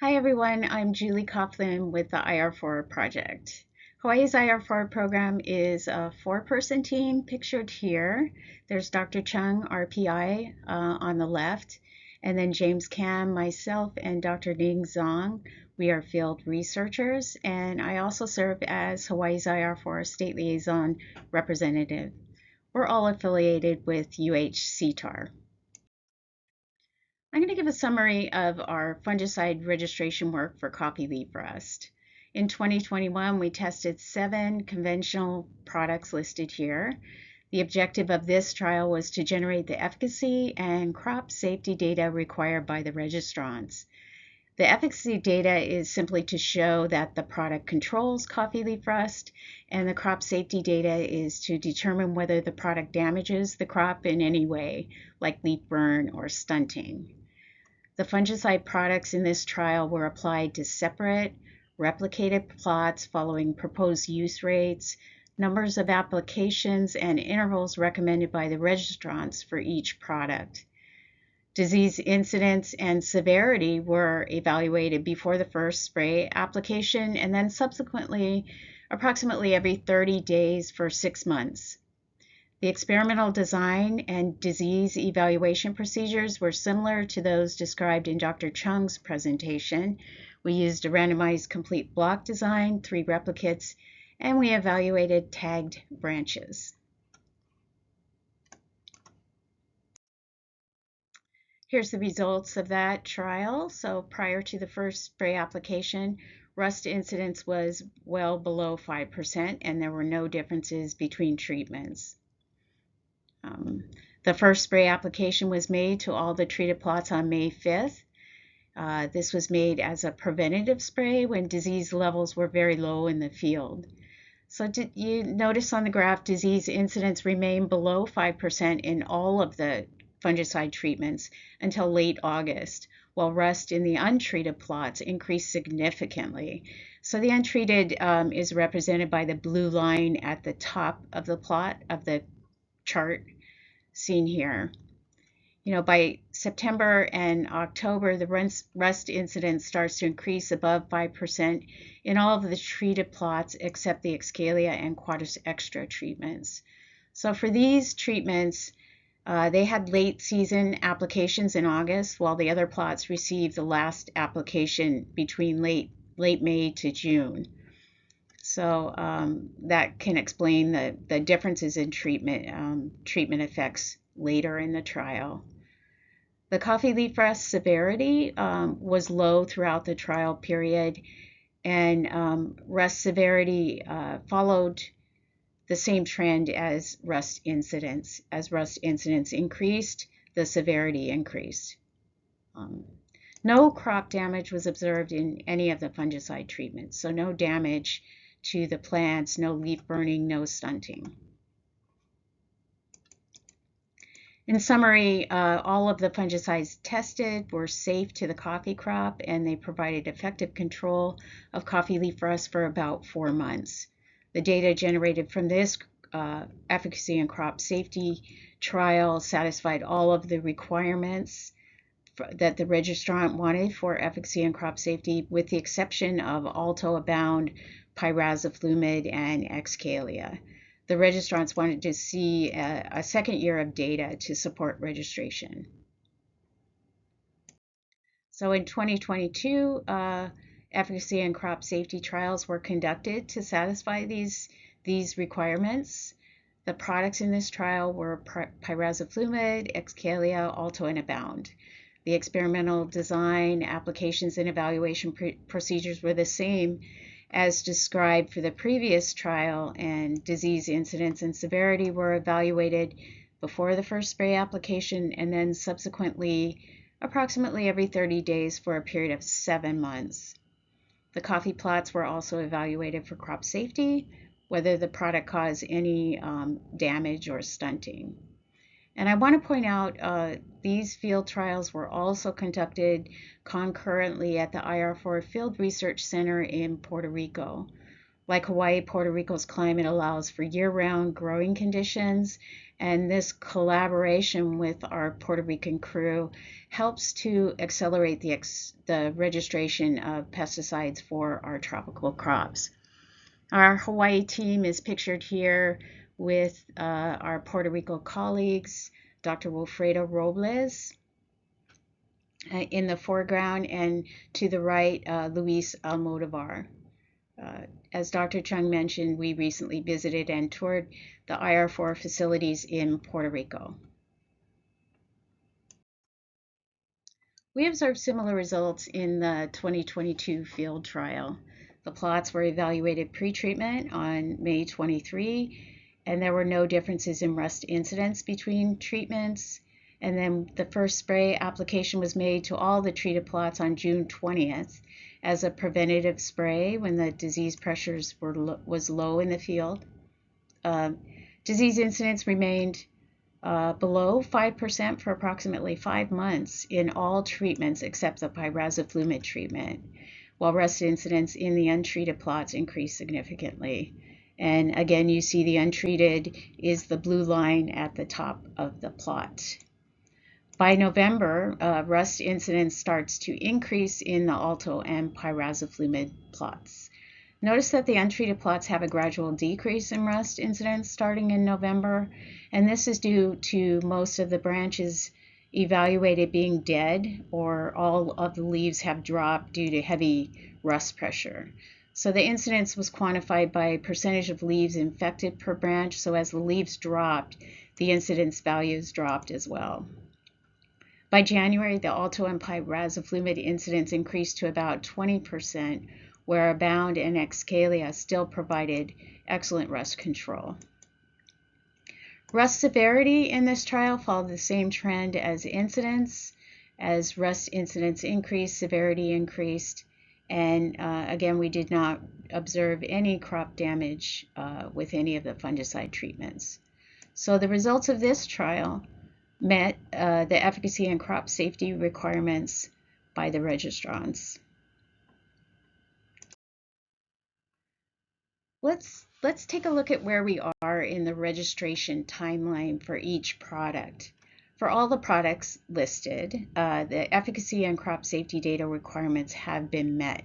Hi everyone, I'm Julie Coughlin with the IR-4 project. Hawaii's IR-4 program is a four-person team pictured here. There's Dr. Chung, our PI, on the left, and then James Kam, myself, and Dr. Ning Zong. We are field researchers, and I also serve as Hawaii's IR-4 State Liaison Representative. We're all affiliated with UH-CTAHR. I'm going to give a summary of our fungicide registration work for coffee leaf rust. In 2021, we tested 7 conventional products listed here. The objective of this trial was to generate the efficacy and crop safety data required by the registrants. The efficacy data is simply to show that the product controls coffee leaf rust, and the crop safety data is to determine whether the product damages the crop in any way, like leaf burn or stunting. The fungicide products in this trial were applied to separate, replicated plots following proposed use rates, numbers of applications, and intervals recommended by the registrants for each product. Disease incidence and severity were evaluated before the first spray application and then subsequently approximately every 30 days for 6 months. The experimental design and disease evaluation procedures were similar to those described in Dr. Chung's presentation. We used a randomized complete block design, 3 replicates, and we evaluated tagged branches. Here's the results of that trial. So prior to the first spray application, rust incidence was well below 5%, and there were no differences between treatments. The first spray application was made to all the treated plots on May 5th. This was made as a preventative spray when disease levels were very low in the field. So did you notice on the graph disease incidence remained below 5% in all of the fungicide treatments until late August, while rust in the untreated plots increased significantly. So the untreated is represented by the blue line at the top of the plot of the chart seen here. By September and October, the rust incidence starts to increase above 5% in all of the treated plots except the Excalia and Quatus Extra treatments. So for these treatments, they had late season applications in August, while the other plots received the last application between late May to June. So that can explain the differences in treatment effects later in the trial. The coffee leaf rust severity was low throughout the trial period, and rust severity followed the same trend as rust incidence. As rust incidence increased, the severity increased. No crop damage was observed in any of the fungicide treatments, so no damage to the plants, no leaf burning, no stunting. In summary, all of the fungicides tested were safe to the coffee crop, and they provided effective control of coffee leaf rust for about 4 months. The data generated from this efficacy and crop safety trial satisfied all of the requirements that the registrant wanted for efficacy and crop safety, with the exception of Alto Abound, Pyraziflumid, and Excalia. The registrants wanted to see a second year of data to support registration. So in 2022, efficacy and crop safety trials were conducted to satisfy these requirements. The products in this trial were Pyraziflumid, Excalia, Alto, and Abound. The experimental design, applications, and evaluation procedures were the same as described for the previous trial, and disease incidence and severity were evaluated before the first spray application and then subsequently approximately every 30 days for a period of 7 months. The coffee plots were also evaluated for crop safety, whether the product caused any damage or stunting. And I want to point out these field trials were also conducted concurrently at the IR-4 Field Research Center in Puerto Rico. Like Hawaii, Puerto Rico's climate allows for year-round growing conditions, and this collaboration with our Puerto Rican crew helps to accelerate the registration of pesticides for our tropical crops. Our Hawaii team is pictured here with our Puerto Rico colleagues, Dr. Wilfredo Robles in the foreground, and to the right, Luis Almodovar. As Dr. Chung mentioned, we recently visited and toured the IR-4 facilities in Puerto Rico. We observed similar results in the 2022 field trial. The plots were evaluated pre-treatment on May 23, and there were no differences in rust incidence between treatments. And then the first spray application was made to all the treated plots on June 20th as a preventative spray when the disease pressures was low in the field. Disease incidence remained below 5% for approximately 5 months in all treatments except the pyrazoflumid treatment, while rust incidence in the untreated plots increased significantly. And again, you see the untreated is the blue line at the top of the plot. By November, rust incidence starts to increase in the alto and pyrazoflumid plots. Notice that the untreated plots have a gradual decrease in rust incidence starting in November, and this is due to most of the branches evaluated being dead, or all of the leaves have dropped due to heavy rust pressure. So the incidence was quantified by percentage of leaves infected per branch, so as the leaves dropped, the incidence values dropped as well. By January, the alto and pyrazoflumid incidence increased to about 20%, where Abound and Excalia still provided excellent rust control. Rust severity in this trial followed the same trend as incidence. As rust incidence increased, severity increased, and again, we did not observe any crop damage with any of the fungicide treatments. So the results of this trial met the efficacy and crop safety requirements by the registrants. Let's take a look at where we are in the registration timeline for each product. For all the products listed, the efficacy and crop safety data requirements have been met.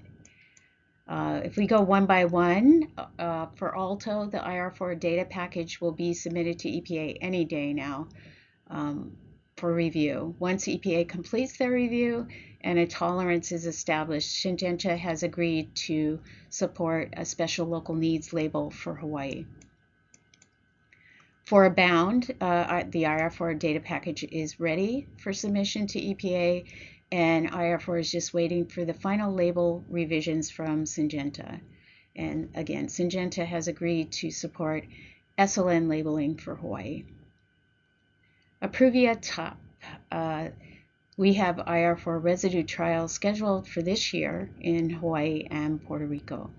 If we go one by one, for Alto, the IR-4 data package will be submitted to EPA any day now for review. Once EPA completes their review and a tolerance is established, Syngenta has agreed to support a special local needs label for Hawaii. For Abound, the IR-4 data package is ready for submission to EPA, and IR-4 is just waiting for the final label revisions from Syngenta. And again, Syngenta has agreed to support SLN labeling for Hawaii. Apruvia Top. We have IR-4 residue trials scheduled for this year in Hawaii and Puerto Rico.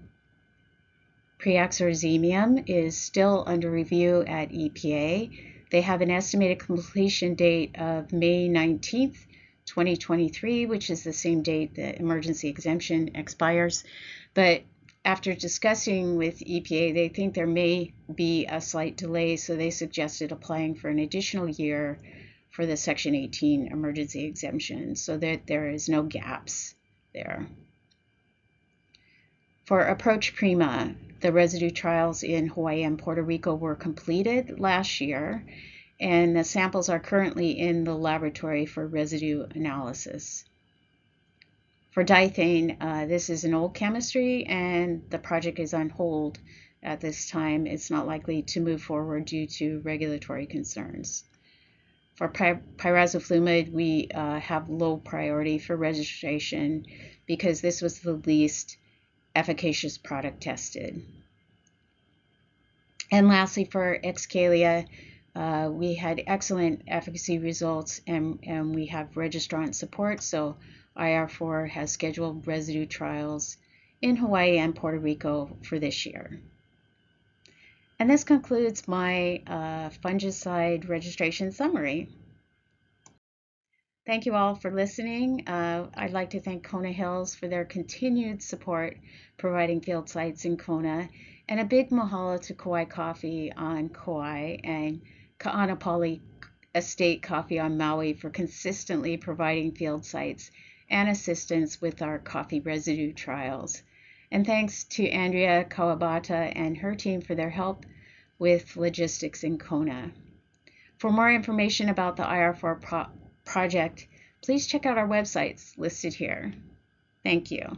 Preaxorzemium is still under review at EPA. They have an estimated completion date of May 19th, 2023, which is the same date the emergency exemption expires. But after discussing with EPA, they think there may be a slight delay, so they suggested applying for an additional year for the Section 18 emergency exemption so that there is no gaps there. For Approach Prima, the residue trials in Hawaii and Puerto Rico were completed last year, and the samples are currently in the laboratory for residue analysis. For Dithane, this is an old chemistry, and the project is on hold at this time. It's not likely to move forward due to regulatory concerns. For pyrazoflumid, we have low priority for registration because this was the least efficacious product tested. And lastly, for Excalia, we had excellent efficacy results, and we have registrant support, so IR-4 has scheduled residue trials in Hawaii and Puerto Rico for this year. And this concludes my fungicide registration summary. Thank you all for listening. I'd like to thank Kona Hills for their continued support providing field sites in Kona, and a big mahalo to Kauai Coffee on Kauai and Ka'anapali Estate Coffee on Maui for consistently providing field sites and assistance with our coffee residue trials. And thanks to Andrea Kawabata and her team for their help with logistics in Kona. For more information about the IR-4 project, please check out our websites listed here. Thank you.